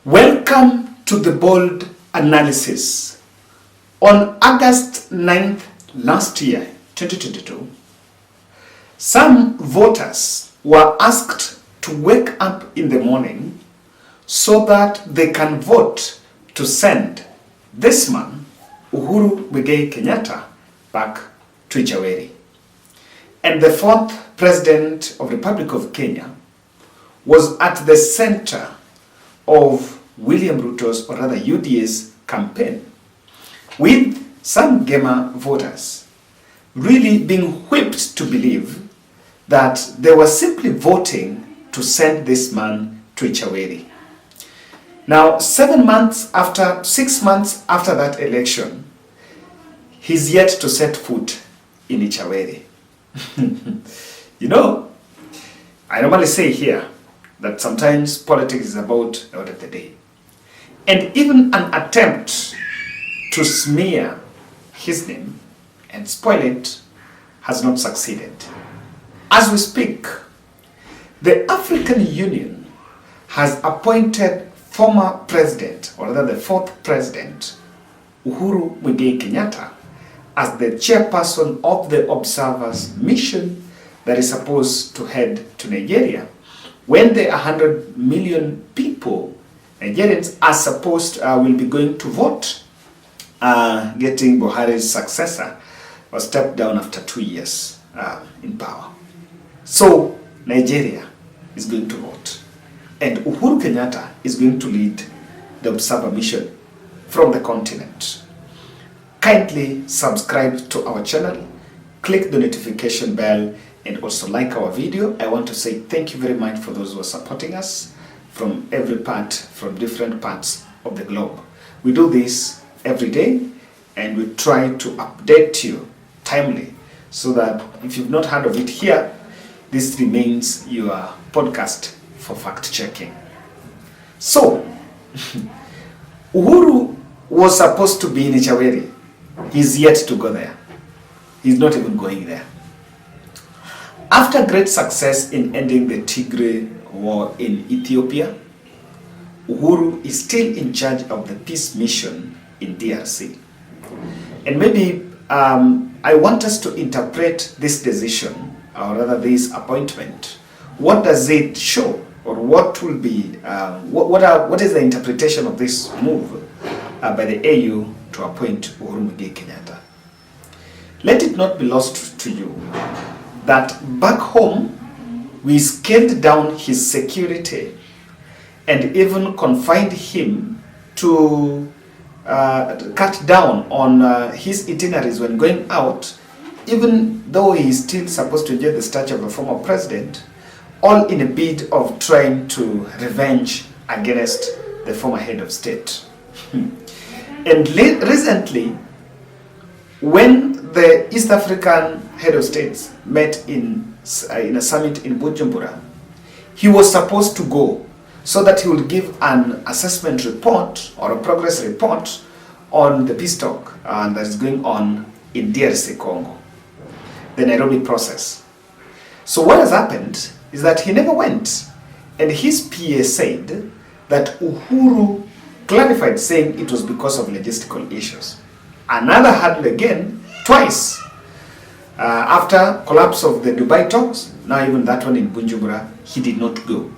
Welcome to the bold analysis. On August 9th last year, 2022, some voters were asked to wake up in the morning so that they can vote to send this man, Uhuru Kenyatta, back to Ijaweri. And the fourth president of the Republic of Kenya was at the center of William Ruto's, or rather UDA's, campaign, with some Gema voters really being whipped to believe that they were simply voting to send this man to Ijaweri. Now, 6 months after that election, he's yet to set foot in Ijaweri. You know, I normally say here that sometimes politics is about the order of the day. And even an attempt to smear his name and spoil it has not succeeded. As we speak, the African Union has appointed former president, or rather the fourth president, Uhuru Kenyatta, as the chairperson of the observers mission that is supposed to head to Nigeria, when the 100 million people, Nigerians, are supposed will be going to vote, getting Buhari's successor or step down after 2 years in power. So Nigeria is going to vote, and Uhuru Kenyatta is going to lead the observer mission from the continent. Kindly subscribe to our channel, click the notification bell, and also like our video. I want to say thank you very much for those who are supporting us from every part, from different parts of the globe. We do this every day, and we try to update you timely so that if you've not heard of it here, this remains your podcast for fact checking. So, Uhuru was supposed to be in Ijaweri. He's yet to go there. He's not even going there. After great success in ending the Tigray war in Ethiopia, Uhuru is still in charge of the peace mission in DRC. And maybe I want us to interpret this decision, or rather this appointment. What does it show, or what will be, what is the interpretation of this move by the AU to appoint Uhuru Kenyatta? Let it not be lost to you that back home, we scaled down his security and even confined him to cut down on his itineraries when going out, even though he is still supposed to enjoy the stature of a former president, all in a bid of trying to revenge against the former head of state. And recently, when the East African head of states met in a summit in Bujumbura, he was supposed to go so that he would give an assessment report or a progress report on the peace talk that is going on in DRC Congo, the Nairobi process. So what has happened is that he never went, and his PA said that Uhuru clarified, saying it was because of logistical issues. Another hurdle again, twice. After collapse of the Dubai talks, now even that one in Bujumbura, he did not go.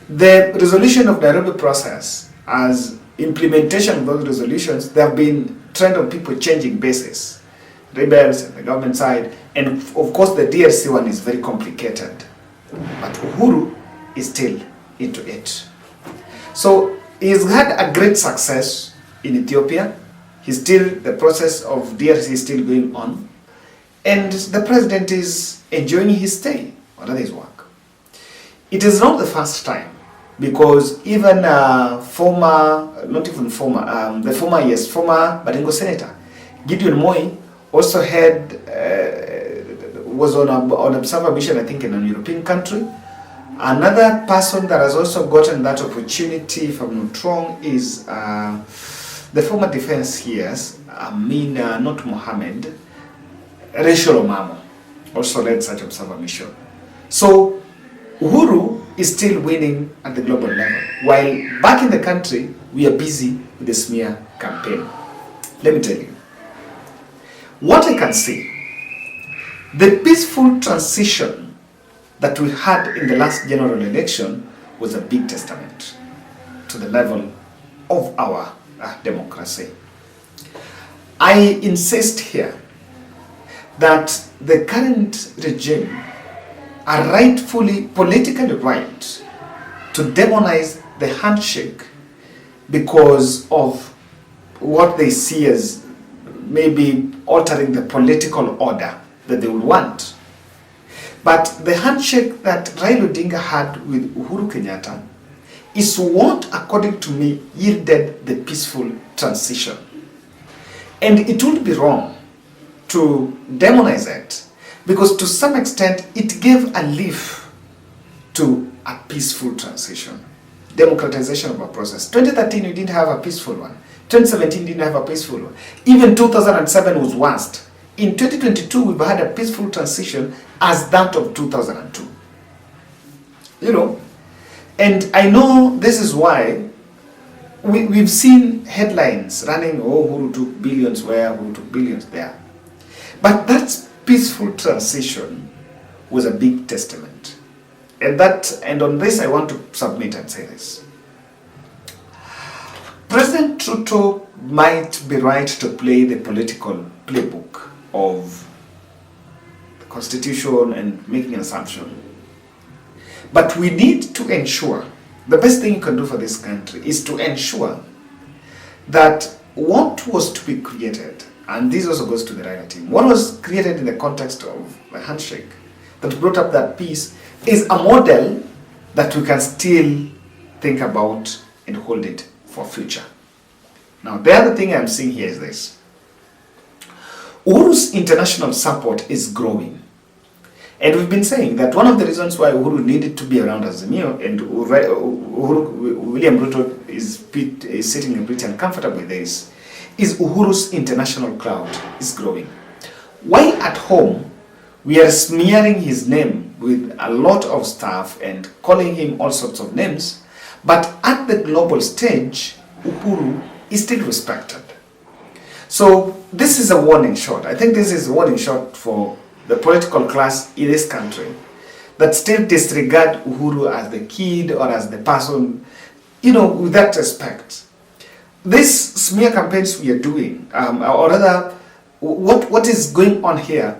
The resolution of the Nairobi process, as implementation of those resolutions, there have been trend of people changing bases, rebels and the government side, and of course the DRC one is very complicated, but Uhuru is still into it. So he's had a great success in Ethiopia. The process of DRC is still going on, and the president is enjoying his stay under his work. It is not the first time, because even the former Baringo Senator, Gideon Moi, also was on observer mission, I think, in an European country. Another person that has also gotten that opportunity, if I'm not wrong, is the former defense here, not Mohammed, Rachel Omamo, also led such observer mission. So Uhuru is still winning at the global level, while back in the country, we are busy with the smear campaign. Let me tell you, what I can see, the peaceful transition that we had in the last general election was a big testament to the level of our democracy. I insist here that the current regime are rightfully, politically right to demonize the handshake because of what they see as maybe altering the political order that they would want. But the handshake that Raila Odinga had with Uhuru Kenyatta is what, according to me, yielded the peaceful transition. And it would be wrong to demonize it, because to some extent it gave a leaf to a peaceful transition, democratization of a process. 2013 we didn't have a peaceful one. 2017 didn't have a peaceful one. Even 2007 was worst. In 2022 we've had a peaceful transition as that of 2002. You know, and I know this is why we've seen headlines running, oh, Uhuru took billions where, Uhuru took billions there. But that peaceful transition was a big testament. And on this I want to submit and say this. President Ruto might be right to play the political playbook of the constitution and making an assumption. But we need to ensure, the best thing you can do for this country is to ensure that what was to be created, and this also goes to the Raila team, what was created in the context of the handshake that brought up that peace is a model that we can still think about and hold it for future. Now, the other thing I'm seeing here is this. Uhuru's international support is growing. And we've been saying that one of the reasons why Uhuru needed to be around Azimio, and William Ruto is sitting pretty uncomfortable with this, is Uhuru's international crowd is growing. While at home, we are smearing his name with a lot of stuff and calling him all sorts of names, but at the global stage, Uhuru is still respected. So this is a warning shot. I think this is a warning shot for the political class in this country that still disregard Uhuru as the kid or as the person, you know, with that respect. These smear campaigns we are doing, or rather, what is going on here?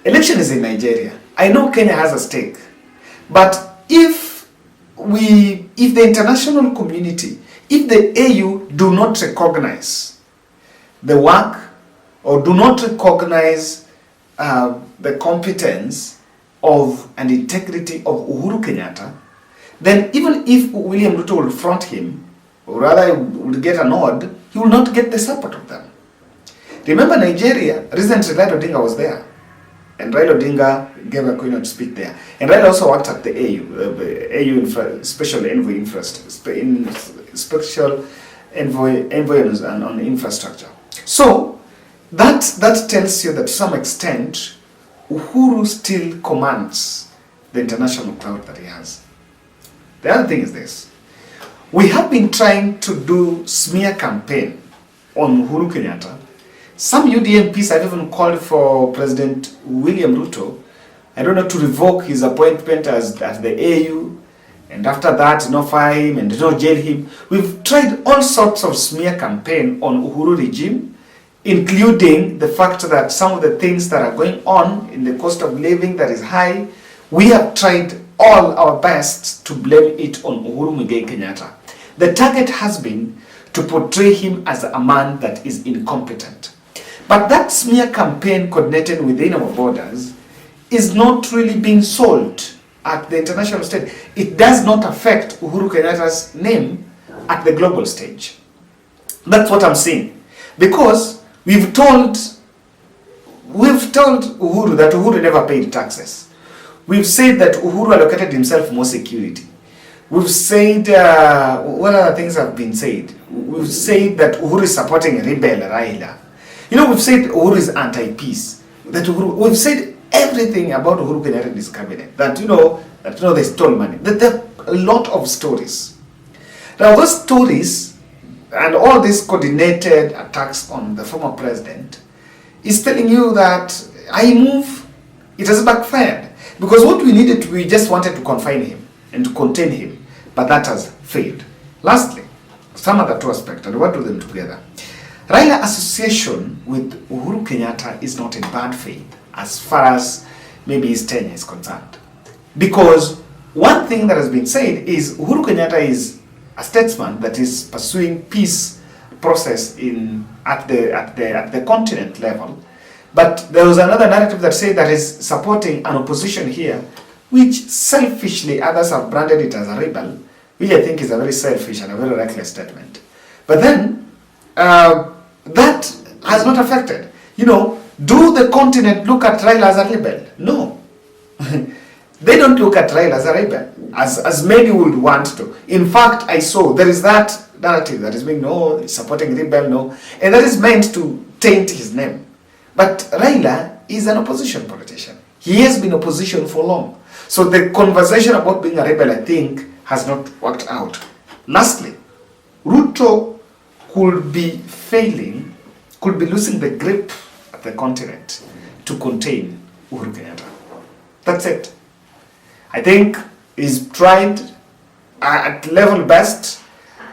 Election is in Nigeria. I know Kenya has a stake, but if the international community, if the AU do not recognize the work or do not recognize the competence of and integrity of Uhuru Kenyatta, then even if William Ruto will front him, or rather will get a nod, he will not get the support of them. Remember Nigeria, recently Raila Odinga was there, and Raila Odinga gave a keynote speech there. And Raila also worked at the AU Special Envoy Special Envoy on infrastructure. So that tells you that to some extent, Uhuru still commands the international crowd that he has. The other thing is this. We have been trying to do smear campaign on Uhuru Kenyatta. Some UDMPs have even called for President William Ruto, I don't know, to revoke his appointment as the AU, and after that, fire him and jail him. We've tried all sorts of smear campaign on Uhuru regime, including the fact that some of the things that are going on in the cost of living that is high, we have tried all our best to blame it on Uhuru Muigai Kenyatta. The target has been to portray him as a man that is incompetent. But that smear campaign coordinated within our borders is not really being sold at the international stage. It does not affect Uhuru Kenyatta's name at the global stage. That's what I'm saying. Because we've told Uhuru that Uhuru never paid taxes. We've said that Uhuru allocated himself more security. We've said, what other things have been said? We've said that Uhuru is supporting rebel Raila. We've said Uhuru is anti-peace. We've said everything about Uhuru Kenyatta and his cabinet. That, that they stole money. There are a lot of stories. Now those stories and all these coordinated attacks on the former president is telling you that I move, it has backfired. Because what we needed, we just wanted to confine him and to contain him, but that has failed. Lastly, some other two aspects, and what do them together? Raila association with Uhuru Kenyatta is not in bad faith as far as maybe his tenure is concerned. Because one thing that has been said is Uhuru Kenyatta is a statesman that is pursuing peace process at the continent level. But there was another narrative that said that is supporting an opposition here, which selfishly others have branded it as a rebel, which I think is a very selfish and a very reckless statement. But then, that has not affected. Do the continent look at Raila as a rebel? No. They don't look at Raila as a rebel, as many would want to. In fact, I saw there is that narrative that is being, no, supporting rebel, no. And that is meant to taint his name. But Raila is an opposition politician. He has been opposition for long. So the conversation about being a rebel, I think, has not worked out. Lastly, Ruto could be failing, could be losing the grip of the continent to contain Uhuru Kenyatta. That's it. I think he's tried at level best,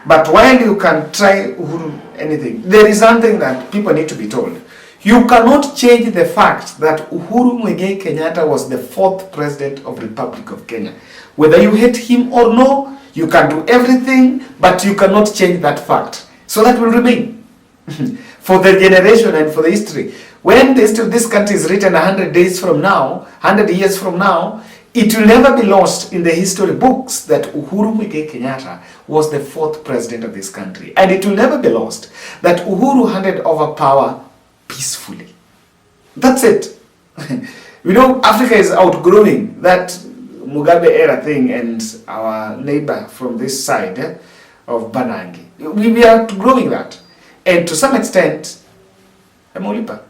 but while you can try Uhuru anything, there is something that people need to be told. You cannot change the fact that Uhuru Muigai Kenyatta was the 4th president of the Republic of Kenya. Whether you hate him or no, you can do everything, but you cannot change that fact. So that will remain for the generation and for the history. When the history of this country is written 100 days from now, 100 years from now, it will never be lost in the history books that Uhuru Muigai Kenyatta was the 4th president of this country. And it will never be lost that Uhuru handed over power peacefully. That's it. Africa is outgrowing that Mugabe era thing and our neighbor from this side of Banangi. We are outgrowing that. And to some extent, Emolipa.